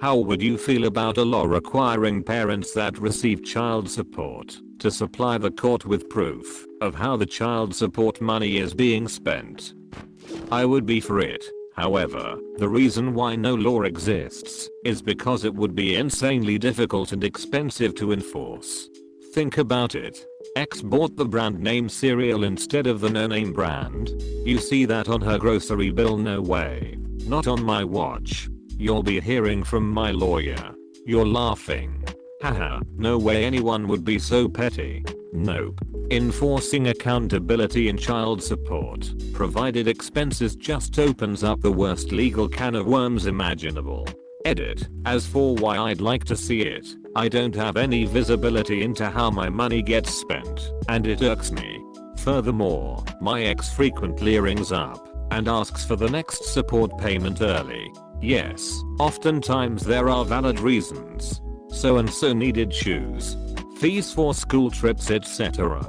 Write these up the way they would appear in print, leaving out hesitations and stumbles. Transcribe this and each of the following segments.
How would you feel about a law requiring parents that receive child support to supply the court with proof of how the child support money is being spent? I would be for it. However, the reason why no law exists is because it would be insanely difficult and expensive to enforce. Think about it. X bought the brand name cereal instead of the no-name brand. You see that on her grocery bill? No way. Not on my watch. You'll be hearing from my lawyer. You're laughing. Haha, no way anyone would be so petty. Nope. Enforcing accountability in child support provided expenses just opens up the worst legal can of worms imaginable. Edit. As for why I'd like to see it, I don't have any visibility into how my money gets spent, and it irks me. Furthermore, my ex frequently rings up and asks for the next support payment early. Yes, oftentimes there are valid reasons. So and so needed shoes, fees for school trips, etc.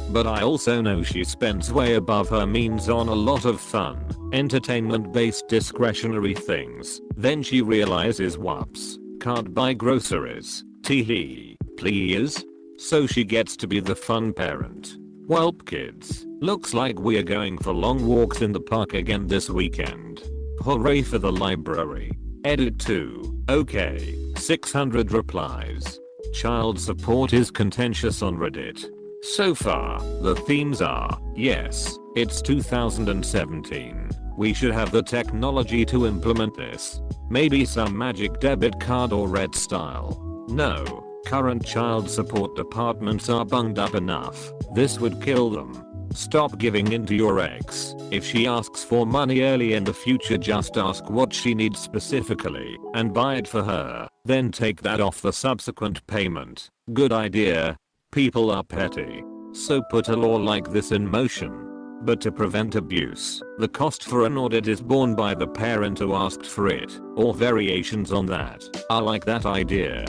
But I also know she spends way above her means on a lot of fun, entertainment-based discretionary things. Then she realizes whoops, can't buy groceries. Teehee, please? So she gets to be the fun parent. Welp kids, looks like we're going for long walks in the park again this weekend. Hooray for the library. Edit 2. Okay, 600 replies. Child support is contentious on Reddit. So far, the themes are, yes, it's 2017. We should have the technology to implement this. Maybe some magic debit card or red style. No, current child support departments are bunged up enough. This would kill them. Stop giving in to your ex. If she asks for money early in the future, just ask what she needs specifically and buy it for her. Then take that off the subsequent payment. Good idea. People are petty. So put a law like this in motion. But to prevent abuse, the cost for an audit is borne by the parent who asked for it, or variations on that. I like that idea.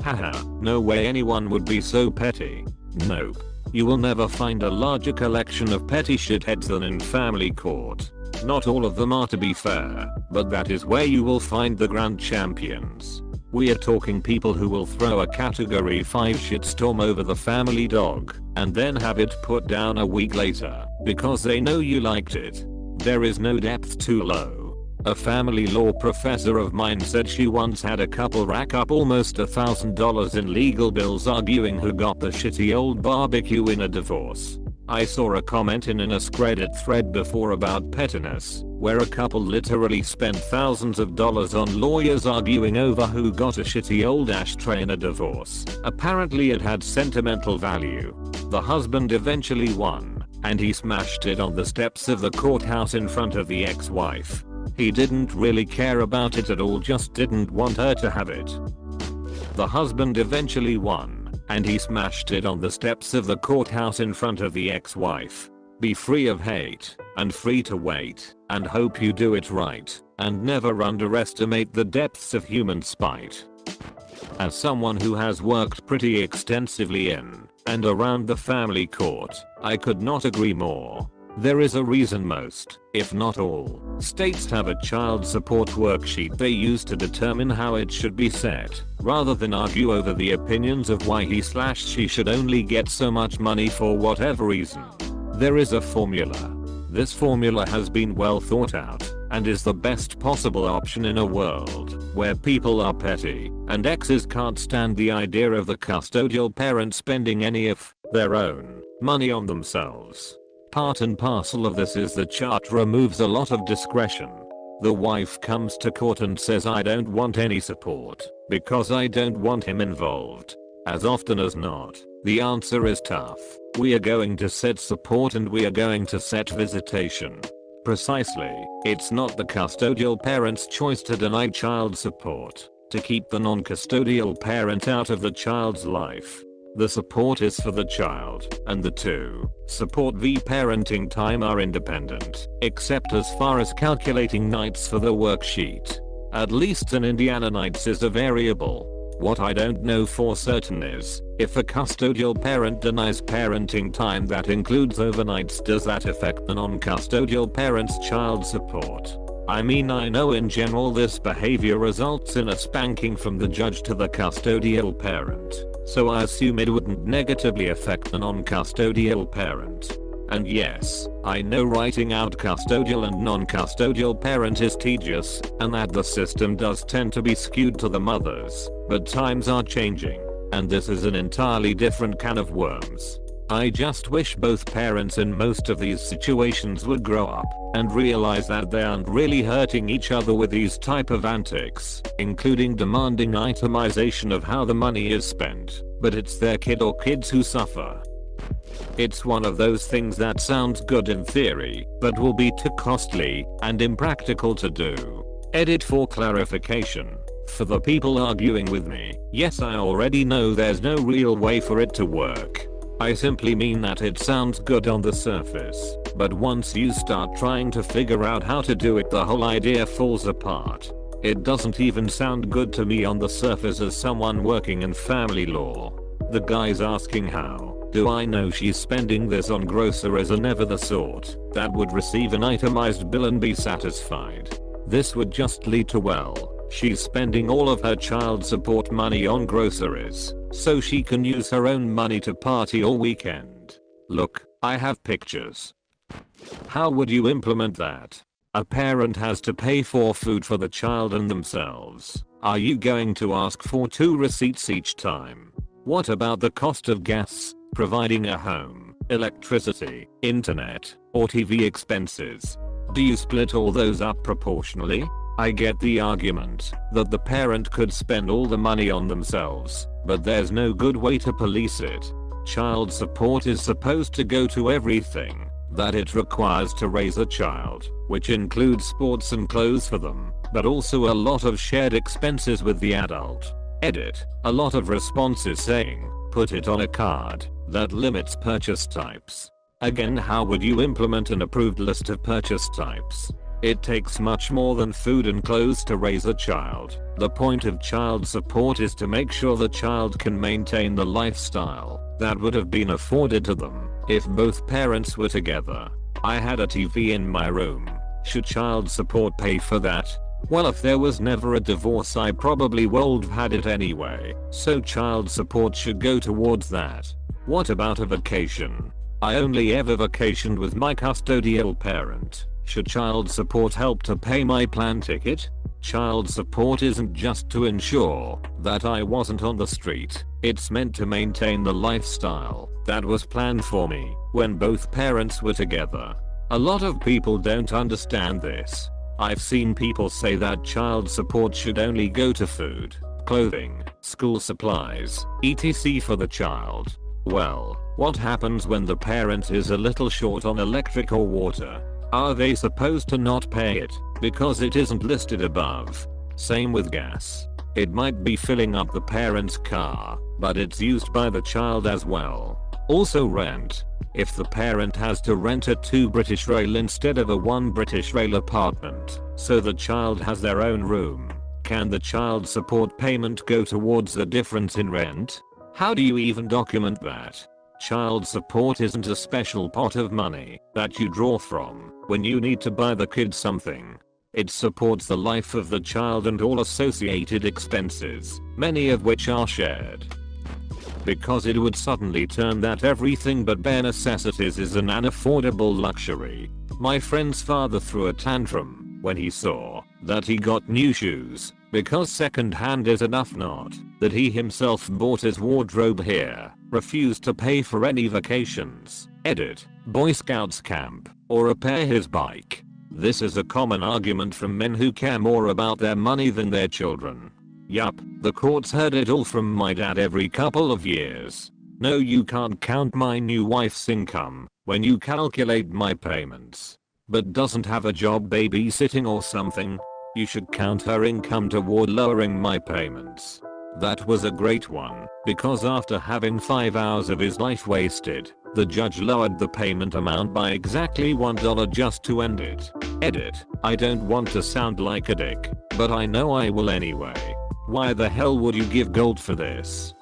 Haha, no way anyone would be so petty. Nope. You will never find a larger collection of petty shitheads than in family court. Not all of them are, to be fair, but that is where you will find the grand champions. We are talking people who will throw a category 5 shitstorm over the family dog and then have it put down a week later because they know you liked it. There is no depth too low. A family law professor of mine said she once had a couple rack up almost $1,000 in legal bills arguing who got the shitty old barbecue in a divorce. I saw a comment in an AskReddit thread before about pettiness, where a couple literally spent thousands of dollars on lawyers arguing over who got a shitty old ashtray in a divorce. Apparently it had sentimental value. The husband eventually won, and he smashed it on the steps of the courthouse in front of the ex-wife. He didn't really care about it at all, just didn't want her to have it. The husband eventually won, and he smashed it on the steps of the courthouse in front of the ex-wife. Be free of hate, and free to wait, and hope you do it right, and never underestimate the depths of human spite. As someone who has worked pretty extensively in and around the family court, I could not agree more. There is a reason most, if not all, states have a child support worksheet they use to determine how it should be set, rather than argue over the opinions of why he/she should only get so much money for whatever reason. There is a formula. This formula has been well thought out, and is the best possible option in a world where people are petty, and exes can't stand the idea of the custodial parent spending any of their own money on themselves. Part and parcel of this is the chart removes a lot of discretion. The wife comes to court and says, I don't want any support because I don't want him involved. As often as not, the answer is tough. We are going to set support and we are going to set visitation. Precisely, it's not the custodial parent's choice to deny child support, to keep the non-custodial parent out of the child's life. The support is for the child, and the two, support v parenting time, are independent, except as far as calculating nights for the worksheet. At least in Indiana, nights is a variable. What I don't know for certain is, if a custodial parent denies parenting time that includes overnights, does that affect the non-custodial parent's child support? I mean, I know in general this behavior results in a spanking from the judge to the custodial parent, so I assume it wouldn't negatively affect the non-custodial parent. And yes, I know writing out custodial and non-custodial parent is tedious, and that the system does tend to be skewed to the mothers, but times are changing, and this is an entirely different can of worms. I just wish both parents in most of these situations would grow up and realize that they aren't really hurting each other with these type of antics, including demanding itemization of how the money is spent, but it's their kid or kids who suffer. It's one of those things that sounds good in theory, but will be too costly and impractical to do. Edit for clarification. For the people arguing with me, yes, I already know there's no real way for it to work. I simply mean that it sounds good on the surface, but once you start trying to figure out how to do it, the whole idea falls apart. It doesn't even sound good to me on the surface as someone working in family law. The guy's asking, how do I know she's spending this on groceries, are never the sort that would receive an itemized bill and be satisfied. This would just lead to, well, she's spending all of her child support money on groceries, so she can use her own money to party all weekend. Look, I have pictures. How would you implement that? A parent has to pay for food for the child and themselves. Are you going to ask for 2 receipts each time? What about the cost of gas, providing a home, electricity, internet, or TV expenses? Do you split all those up proportionally? I get the argument that the parent could spend all the money on themselves, but there's no good way to police it. Child support is supposed to go to everything that it requires to raise a child, which includes sports and clothes for them, but also a lot of shared expenses with the adult. Edit. A lot of responses saying, put it on a card that limits purchase types. Again, how would you implement an approved list of purchase types? It takes much more than food and clothes to raise a child. The point of child support is to make sure the child can maintain the lifestyle that would have been afforded to them if both parents were together. I had a TV in my room. Should child support pay for that? Well, if there was never a divorce, I probably would have had it anyway, so child support should go towards that. What about a vacation? I only ever vacationed with my custodial parent. Should child support help to pay my plane ticket? Child support isn't just to ensure that I wasn't on the street. It's meant to maintain the lifestyle that was planned for me when both parents were together. A lot of people don't understand this. I've seen people say that child support should only go to food, clothing, school supplies, etc. for the child. Well, what happens when the parent is a little short on electric or water? Are they supposed to not pay it because it isn't listed above? Same with gas. It might be filling up the parent's car, but it's used by the child as well. Also rent. If the parent has to rent a 2 British Rail instead of a 1 British Rail apartment, so the child has their own room, can the child support payment go towards the difference in rent? How do you even document that? Child support isn't a special pot of money that you draw from when you need to buy the kid something. It supports the life of the child and all associated expenses, many of which are shared. Because it would suddenly turn that everything but bare necessities is an unaffordable luxury. My friend's father threw a tantrum when he saw that he got new shoes because second-hand is enough, not that he himself bought his wardrobe here, refused to pay for any vacations, edit, Boy Scouts camp, or repair his bike. This is a common argument from men who care more about their money than their children. Yup, the courts heard it all from my dad every couple of years. No, you can't count my new wife's income when you calculate my payments. But doesn't have a job babysitting or something? You should count her income toward lowering my payments. That was a great one, because after having 5 hours of his life wasted, the judge lowered the payment amount by exactly $1 just to end it. Edit. I don't want to sound like a dick, but I know I will anyway. Why the hell would you give gold for this?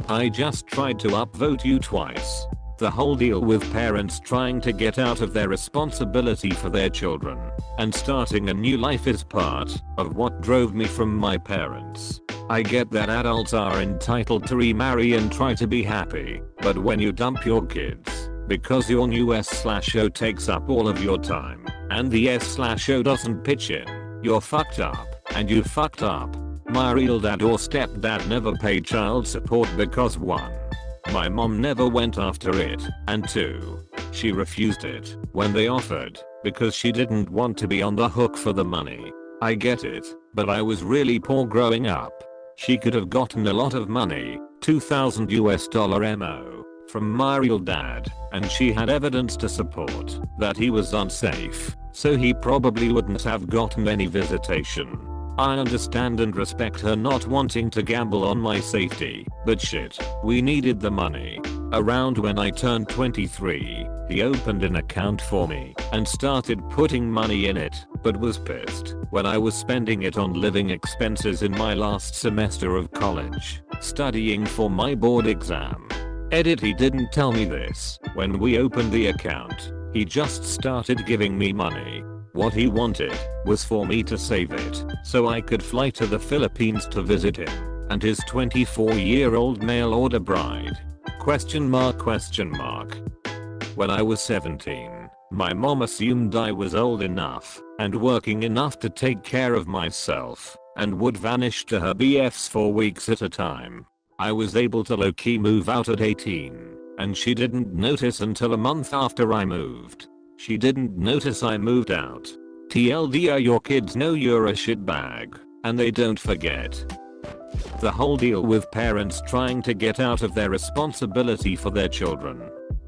I just tried to upvote you twice. The whole deal with parents trying to get out of their responsibility for their children and starting a new life is part of what drove me from my parents. I get that adults are entitled to remarry and try to be happy, but when you dump your kids because your new S/O takes up all of your time and the S/O doesn't pitch in, you're fucked up, and you fucked up. My real dad or stepdad never paid child support because 1. My mom never went after it, and 2. She refused it when they offered because she didn't want to be on the hook for the money. I get it, but I was really poor growing up. She could have gotten a lot of money, $2,000 MO, from my real dad, and she had evidence to support that he was unsafe, so he probably wouldn't have gotten any visitation. I understand and respect her not wanting to gamble on my safety, but shit, we needed the money. Around when I turned 23, he opened an account for me and started putting money in it, but was pissed when I was spending it on living expenses in my last semester of college, studying for my board exam. Edit, he didn't tell me this when we opened the account. He just started giving me money. What he wanted was for me to save it so I could fly to the Philippines to visit him and his 24-year-old mail order bride. Question mark. When I was 17, my mom assumed I was old enough and working enough to take care of myself and would vanish to her BFs for weeks at a time. I was able to low-key move out at 18, and she didn't notice until a month after I moved. She didn't notice I moved out. TLDR, your kids know you're a shitbag, and they don't forget. The whole deal with parents trying to get out of their responsibility for their children.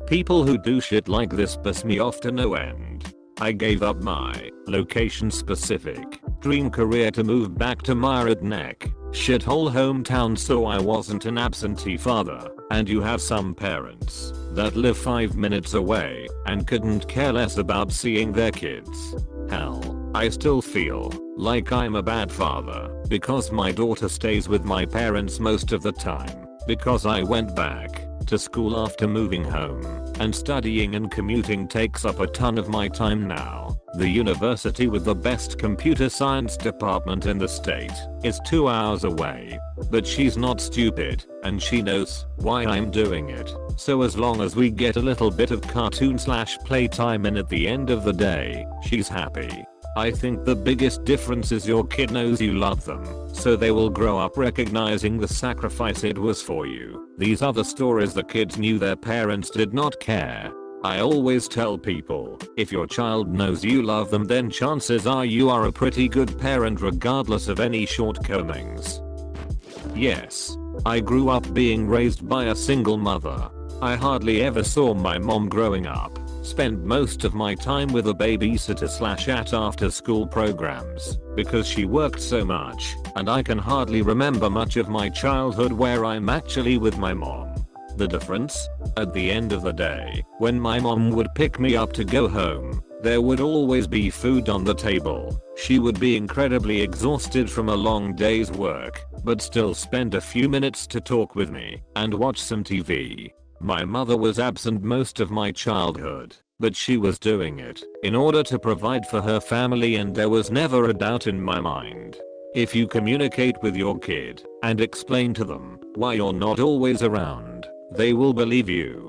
People who do shit like this piss me off to no end. I gave up my location-specific dream career to move back to my redneck shithole hometown so I wasn't an absentee father, and you have some parents that live 5 minutes away and couldn't care less about seeing their kids. Hell, I still feel like I'm a bad father because my daughter stays with my parents most of the time because I went back to school after moving home, and studying and commuting takes up a ton of my time now. The university with the best computer science department in the state is 2 hours away, but she's not stupid and she knows why I'm doing it. So as long as we get a little bit of cartoon/playtime in at the end of the day, she's happy. I think the biggest difference is your kid knows you love them, so they will grow up recognizing the sacrifice it was for you. These other stories, the kids knew their parents did not care. I always tell people, if your child knows you love them, then chances are you are a pretty good parent regardless of any shortcomings. Yes, I grew up being raised by a single mother. I hardly ever saw my mom growing up. Spent most of my time with a babysitter/at after school programs because she worked so much, and I can hardly remember much of my childhood where I'm actually with my mom. The difference? At the end of the day, when my mom would pick me up to go home, there would always be food on the table. She would be incredibly exhausted from a long day's work, but still spend a few minutes to talk with me and watch some TV. My mother was absent most of my childhood, but she was doing it in order to provide for her family, and there was never a doubt in my mind. If you communicate with your kid and explain to them why you're not always around, they will believe you.